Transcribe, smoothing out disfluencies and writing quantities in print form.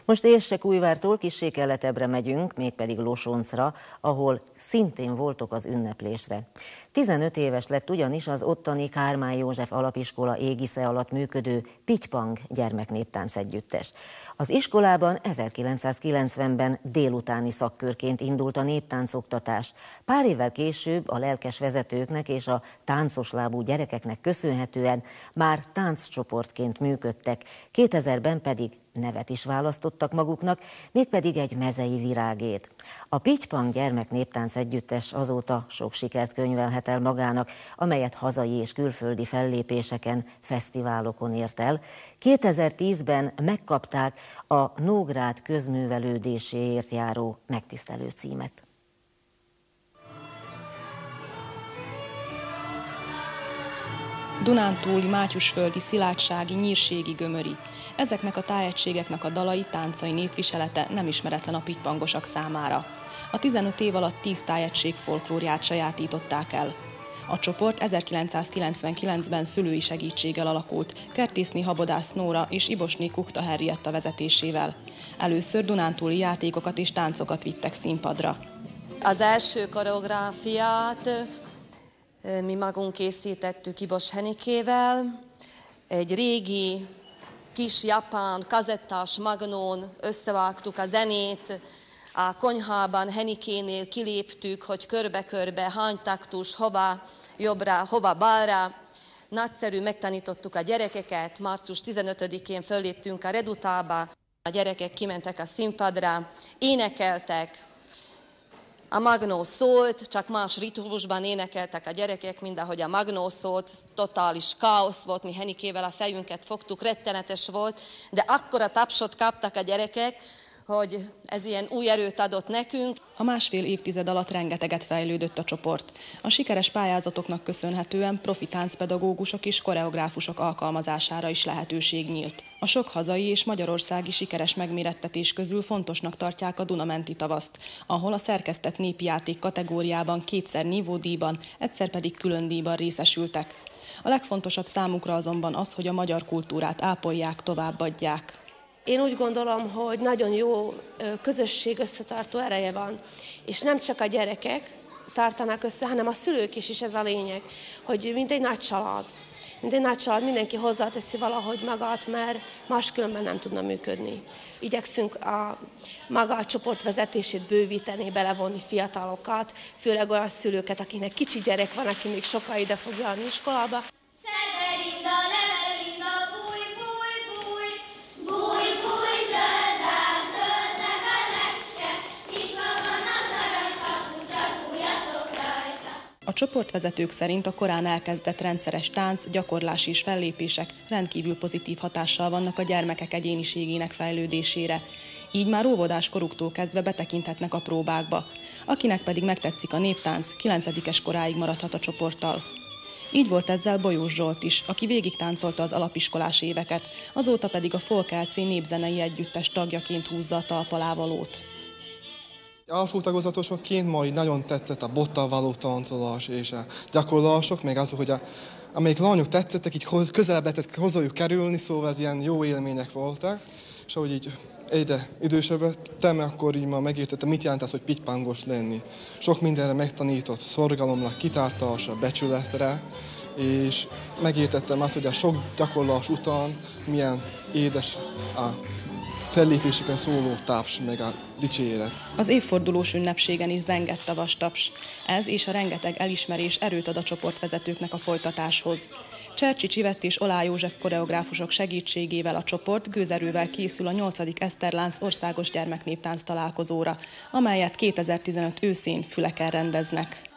Most Érsekújvártól kissé keletebbre megyünk, mégpedig Losoncra, ahol szintén voltok az ünneplésre. 15 éves lett ugyanis az ottani Kármán József Alapiskola égisze alatt működő Pittypang gyermeknéptánc együttes. Az iskolában 1990-ben délutáni szakkörként indult a néptáncoktatás. Pár évvel később a lelkes vezetőknek és a táncoslábú gyerekeknek köszönhetően már tánccsoportként működtek, 2000-ben pedig nevet is választottak maguknak, mégpedig egy mezei virágét. A Pittypang gyermeknéptánc együttes azóta sok sikert könyvelhet el magának, amelyet hazai és külföldi fellépéseken, fesztiválokon ért el. 2010-ben megkapták a Nógrád közművelődéséért járó megtisztelő címet. Dunántúli, Mátyusföldi, Szilágysági, Nyírségi, Gömöri. Ezeknek a tájegységeknek a dalai, táncai, népviselete nem ismeretlen a pittypangosak számára. A 15 év alatt 10 tájegység folklórját sajátították el. A csoport 1999-ben szülői segítséggel alakult, Kertészné Habodász Nóra és Ibosné Kukta Henrietta vezetésével. Először dunántúli játékokat és táncokat vittek színpadra. Az első koreográfiát mi magunk készítettük Ibos Henikével. Egy régi kis japán kazettás magnón összevágtuk a zenét, a konyhában Henikénél kiléptük, hogy körbe-körbe hány taktus, hova jobbra, hova balra. Nagyszerű, megtanítottuk a gyerekeket, március 15-én fölléptünk a Redutába, a gyerekek kimentek a színpadra, énekeltek. A magnó szólt, csak más ritmusban énekeltek a gyerekek, mint ahogy a magnó szólt, totális káosz volt, mi Henikével a fejünket fogtuk, rettenetes volt, de akkora tapsot kaptak a gyerekek, hogy ez ilyen új erőt adott nekünk. A másfél évtized alatt rengeteget fejlődött a csoport. A sikeres pályázatoknak köszönhetően profi táncpedagógusok és koreográfusok alkalmazására is lehetőség nyílt. A sok hazai és magyarországi sikeres megmérettetés közül fontosnak tartják a Dunamenti tavaszt, ahol a szerkesztett népijáték kategóriában kétszer nívódíjban, egyszer pedig külön díjban részesültek. A legfontosabb számukra azonban az, hogy a magyar kultúrát ápolják, továbbadják. Én úgy gondolom, hogy nagyon jó közösség összetartó ereje van, és nem csak a gyerekek tartanak össze, hanem a szülők is ez a lényeg, hogy mint egy nagy család. Mint egy nagy család, mindenki hozzáteszi valahogy magát, mert máskülönben nem tudna működni. Igyekszünk maga a csoport vezetését bővíteni, belevonni fiatalokat, főleg olyan szülőket, akinek kicsi gyerek van, aki még sokkal ide fog járni iskolába. A csoportvezetők szerint a korán elkezdett rendszeres tánc, gyakorlási és fellépések rendkívül pozitív hatással vannak a gyermekek egyéniségének fejlődésére. Így már óvodás koruktól kezdve betekinthetnek a próbákba. Akinek pedig megtetszik a néptánc, 9-es koráig maradhat a csoporttal. Így volt ezzel Bolyós Zsolt is, aki végig táncolta az alapiskolás éveket, azóta pedig a Folk LC népzenei együttes tagjaként húzza a talpalávalót. Alsó tagozatosokként ma így nagyon tetszett a bottal való táncolás és a gyakorlások, meg azok, hogy amelyik lányok tetszettek, így közelebb lehetett hozzájuk kerülni, szóval ez ilyen jó élmények voltak. És ahogy így egyre idősebb lettem, akkor így ma megértettem, mit jelent az, hogy pittypangos lenni. Sok mindenre megtanított, szorgalomra, kitartásra, becsületre, és megértettem azt, hogy a sok gyakorlás után milyen édes a fellépéseken szóló taps, meg a dicséret. Az évfordulós ünnepségen is zengett a vastaps. Ez és a rengeteg elismerés erőt ad a csoportvezetőknek a folytatáshoz. Csercsi Csivett és Olá József koreográfusok segítségével a csoport gőzerővel készül a 8. Eszterlánc országos gyermeknéptánc találkozóra, amelyet 2015 őszén Füleken rendeznek.